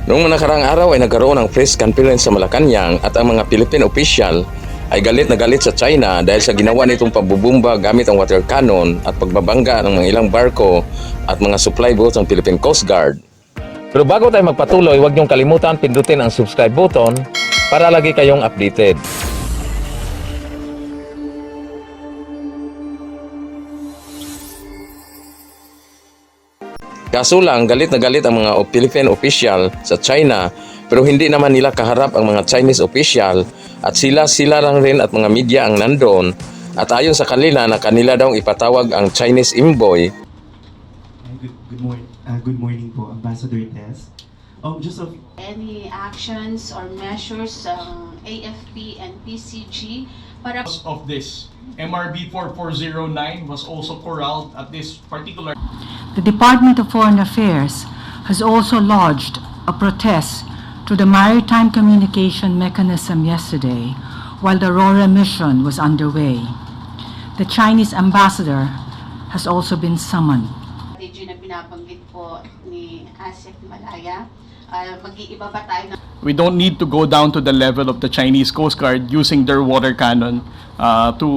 Noong nakarang araw ay nagkaroon ng press conference sa Malacanang at ang mga Philippine official ay galit na galit sa China dahil sa ginawa nitong pambubumba gamit ang water cannon at pagbabangga ng mga ilang barko at mga supply boats ng Philippine Coast Guard. Pero bago tayo magpatuloy, huwag niyong kalimutan pindutin ang subscribe button para lagi kayong updated. Kaso lang, galit na galit ang mga Philippine official sa China pero hindi naman nila kaharap ang mga Chinese official at sila lang rin at mga media ang nandoon at ayon sa kanila na kanila daw ipatawag ang Chinese envoy. Good morning po, Ambassador Tess. Any actions or measures AFP and PCG para of this MRB 4409 was also corralled at this particular. The Department of Foreign Affairs has also lodged a protest to the maritime communication mechanism yesterday while the Aurora mission was underway. The Chinese ambassador has also been summoned. strategy na binabanggit po ni Asif Malaya. Mag-iiba ba tayo ng We don't need to go down to the level of the Chinese Coast Guard using their water cannon to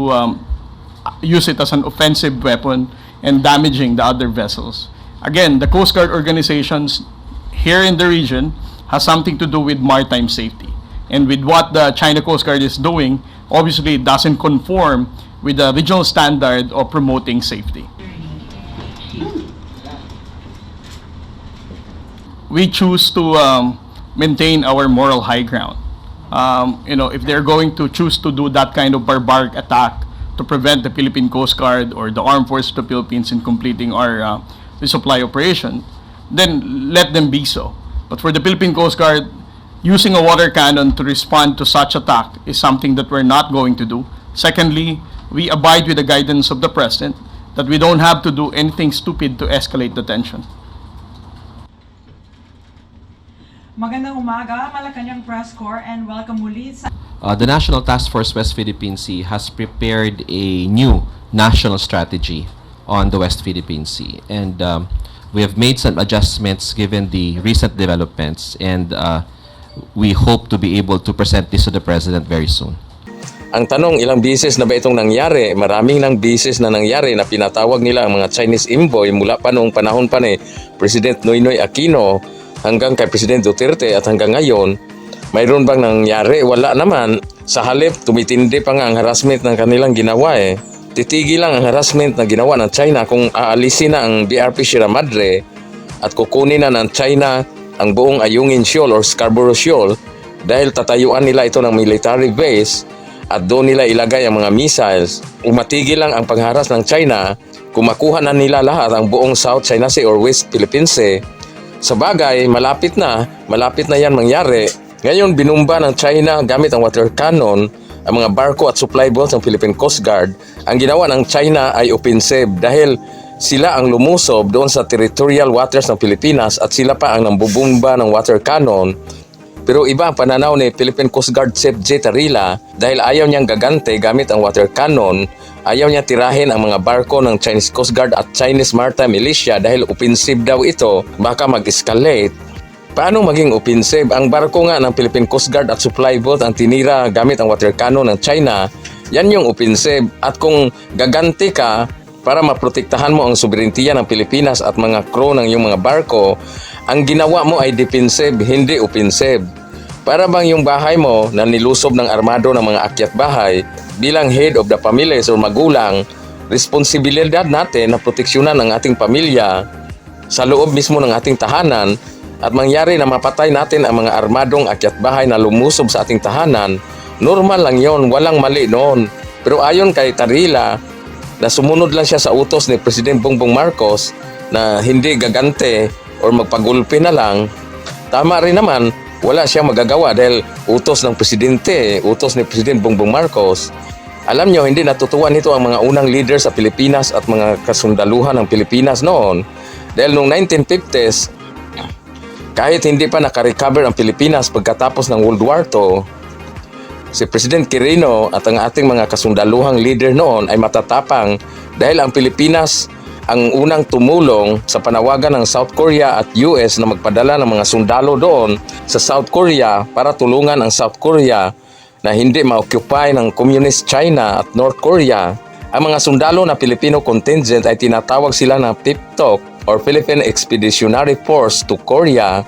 use it as an offensive weapon and damaging the other vessels. Again, the Coast Guard organizations here in the region has something to do with maritime safety. And with what the China Coast Guard is doing, obviously it doesn't conform with the regional standard of promoting safety. We choose to maintain our moral high ground. If they're going to choose to do that kind of barbaric attack to prevent the Philippine Coast Guard or the Armed Forces of the Philippines in completing our resupply operation, then let them be so. But for the Philippine Coast Guard, using a water cannon to respond to such attack is something that we're not going to do. Secondly, we abide with the guidance of the President that we don't have to do anything stupid to escalate the tension. Magandang umaga, Malacanang Press Corps, and welcome muli sa... The National Task Force West Philippine Sea has prepared a new national strategy on the West Philippine Sea, and we have made some adjustments given the recent developments, and we hope to be able to present this to the President very soon. Ang tanong, ilang bisis na ba itong nangyari? Maraming nang bisis na nangyari na pinatawag nila ang mga Chinese envoy mula pa noong panahon pa ni President Noynoy Aquino hanggang kay President Duterte at hanggang ngayon. Mayroon bang nangyari? Wala naman. Sa halip, tumitindi pa nga ang harassment ng kanilang ginawa eh. Titigil lang ang harassment na ginawa ng China kung aalisin na ang BRP Sierra Madre at kukunin na ng China ang buong Ayungin Shoal or Scarborough Shoal dahil tatayuan nila ito ng military base at doon nila ilagay ang mga missiles. Umatigil lang ang pangharas ng China kung makuha na nila lahat ang buong South China Sea or West Philippine Sea. Sa bagay, malapit na yan mangyari. Ngayon, binumba ng China gamit ang water cannon ang mga barko at supply boats ng Philippine Coast Guard. Ang ginawa ng China ay offensive dahil sila ang lumusob doon sa territorial waters ng Pilipinas at sila pa ang nambubumba ng water cannon. Pero iba ang pananaw ni Philippine Coast Guard Chief J. Tarila dahil ayaw niyang gagante gamit ang water cannon. Ayaw niya tirahin ang mga barko ng Chinese Coast Guard at Chinese Maritime Militia dahil offensive daw ito, baka mag-escalate. Paano maging offensive? Ang barko nga ng Philippine Coast Guard at supply boat ang tinira gamit ang water cannon ng China, yan yung offensive. At kung gaganti ka para maprotektahan mo ang sobereintiya ng Pilipinas at mga crew ng iyong mga barko, ang ginawa mo ay defensive, hindi offensive. Para bang yung bahay mo na nilusob ng armado ng mga akyat bahay, bilang head of the family o magulang, responsibilidad natin na proteksyonan ang ating pamilya sa loob mismo ng ating tahanan at mangyari na mapatay natin ang mga armadong akyat bahay na lumusob sa ating tahanan. Normal lang yon, walang mali noon. Pero ayon kay Tarila, na sumunod lang siya sa utos ni President Bongbong Marcos na hindi gagante o magpagulpi na lang, tama rin naman, wala siyang magagawa dahil utos ng Presidente, utos ni President Bongbong Marcos. Alam nyo, hindi natutuwa nito ang mga unang leader sa Pilipinas at mga kasundaluhan ng Pilipinas noon. Dahil noong 1950s, kahit hindi pa nakarecover ang Pilipinas pagkatapos ng World War II, si President Quirino at ang ating mga kasundaluhang leader noon ay matatapang dahil ang Pilipinas ang unang tumulong sa panawagan ng South Korea at US na magpadala ng mga sundalo doon sa South Korea para tulungan ang South Korea na hindi ma-occupy ng Communist China at North Korea. Ang mga sundalo na Filipino contingent ay tinatawag sila na PIPTOC or Philippine Expeditionary Force to Korea.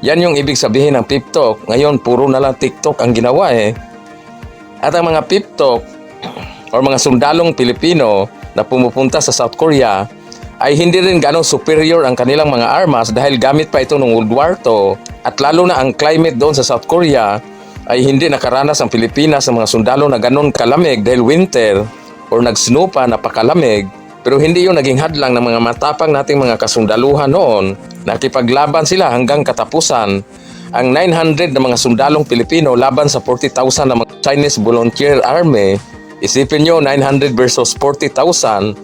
Yan yung ibig sabihin ng PIPTOC. Ngayon, puro na lang TikTok ang ginawa eh. At ang mga PIPTOC or mga sundalong Pilipino na pumupunta sa South Korea ay hindi rin ganong superior ang kanilang mga armas dahil gamit pa ito noong World War II. At lalo na ang climate doon sa South Korea ay hindi nakaranas ang Pilipinas ng mga sundalo na ganon kalamig dahil winter or nag-snow pa, napakalamig. Pero hindi yung naging hadlang ng mga matapang nating mga kasundaluhan noon. Nakipaglaban sila hanggang katapusan. Ang 900 na mga sundalong Pilipino laban sa 40,000 na mga Chinese Volunteer Army. Isipin nyo, 900 versus 40,000.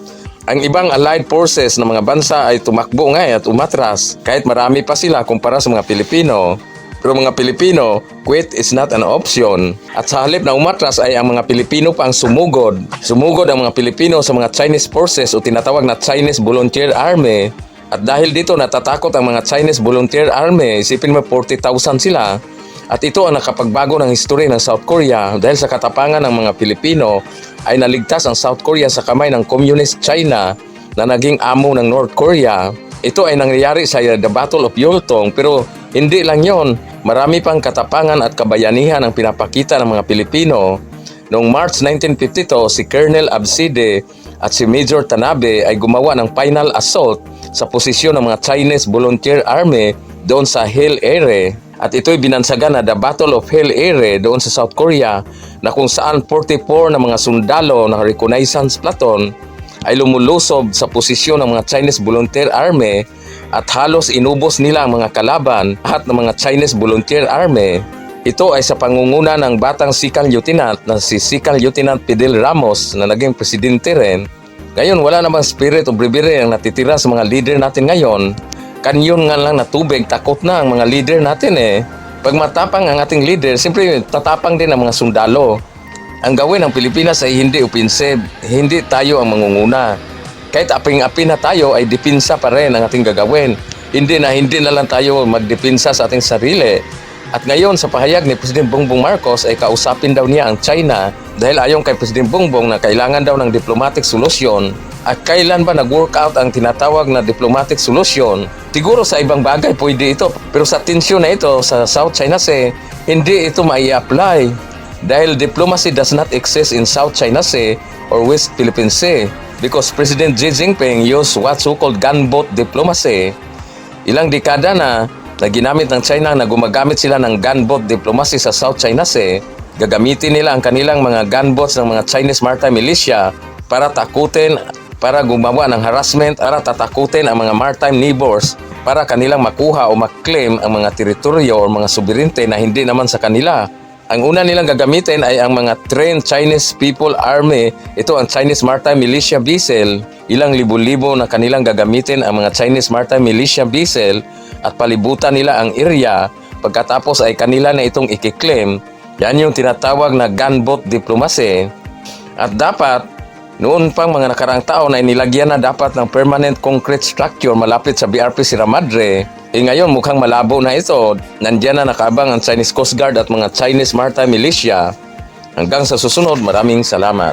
Ang ibang allied forces ng mga bansa ay tumakbo nga at umatras kahit marami pa sila kumpara sa mga Pilipino. Pero mga Pilipino, quit is not an option. At sa halip na umatras ay ang mga Pilipino pa ang sumugod. Sumugod ang mga Pilipino sa mga Chinese forces o tinatawag na Chinese Volunteer Army. At dahil dito natatakot ang mga Chinese Volunteer Army, isipin mo 40,000 sila. At ito ang nakapagbago ng history ng South Korea dahil sa katapangan ng mga Pilipino ay naligtas ang South Korea sa kamay ng Communist China na naging amo ng North Korea. Ito ay nangyayari sa The Battle of Yultong pero hindi lang yon. Marami pang katapangan at kabayanihan ang pinapakita ng mga Pilipino. Noong March 1952, si Colonel Abside at si Major Tanabe ay gumawa ng final assault sa posisyon ng mga Chinese Volunteer Army doon sa Hill Area. At ito'y binansagan na The Battle of Hill Area doon sa South Korea na kung saan 44 na mga sundalo ng reconnaissance platoon ay lumulusob sa posisyon ng mga Chinese Volunteer Army at halos inubos nila ang mga kalaban at ng mga Chinese Volunteer Army. Ito ay sa pangunguna ng batang Second Lieutenant na si Second Lieutenant Fidel Ramos na naging presidente rin. Ngayon wala namang spirit o bravery ang natitira sa mga leader natin ngayon. Kanyon nga lang na tubig, takot na ang mga leader natin eh. Pag matapang ang ating leader, siyempre tatapang din ang mga sundalo. Ang gawin ng Pilipinas ay hindi offensive, hindi tayo ang mangunguna. Kahit aping-api na tayo ay depensa pa rin ang ating gagawin. Hindi na lang tayo magdepensa sa ating sarili. At ngayon sa pahayag ni President Bongbong Marcos ay kausapin daw niya ang China dahil ayon kay President Bongbong na kailangan daw ng diplomatic solution. At kailan ba nag-work out ang tinatawag na diplomatic solution? Siguro sa ibang bagay pwede ito, pero sa tensyon na ito sa South China Sea, hindi ito mai-apply. Dahil diplomacy does not exist in South China Sea or West Philippine Sea because President Xi Jinping used what's so-called gunboat diplomacy. Ilang dekada na ginamit ng China na gumagamit sila ng gunboat diplomacy sa South China Sea. Gagamitin nila ang kanilang mga gunboats ng mga Chinese Maritime Militia para takutin, para gumawa ng harassment, para tatakutin ang mga maritime neighbors para kanilang makuha o maklaim ang mga teritoryo o mga soberente na hindi naman sa kanila. Ang una nilang gagamitin ay ang mga trained Chinese People Army. Ito ang Chinese Maritime Militia Vessel. Ilang libo-libo na kanilang gagamitin ang mga Chinese Maritime Militia Vessel at palibutan nila ang area. Pagkatapos ay kanila na itong ikiklaim. Yan yung tinatawag na gunboat diplomacy. At dapat, noon pang mga nakarang taon ay nilagyan na dapat ng permanent concrete structure malapit sa BRP Sierra Madre. Ngayon mukhang malabo na ito. Nandiyan na nakaabang ang Chinese Coast Guard at mga Chinese Maritime Militia. Hanggang sa susunod, maraming salamat.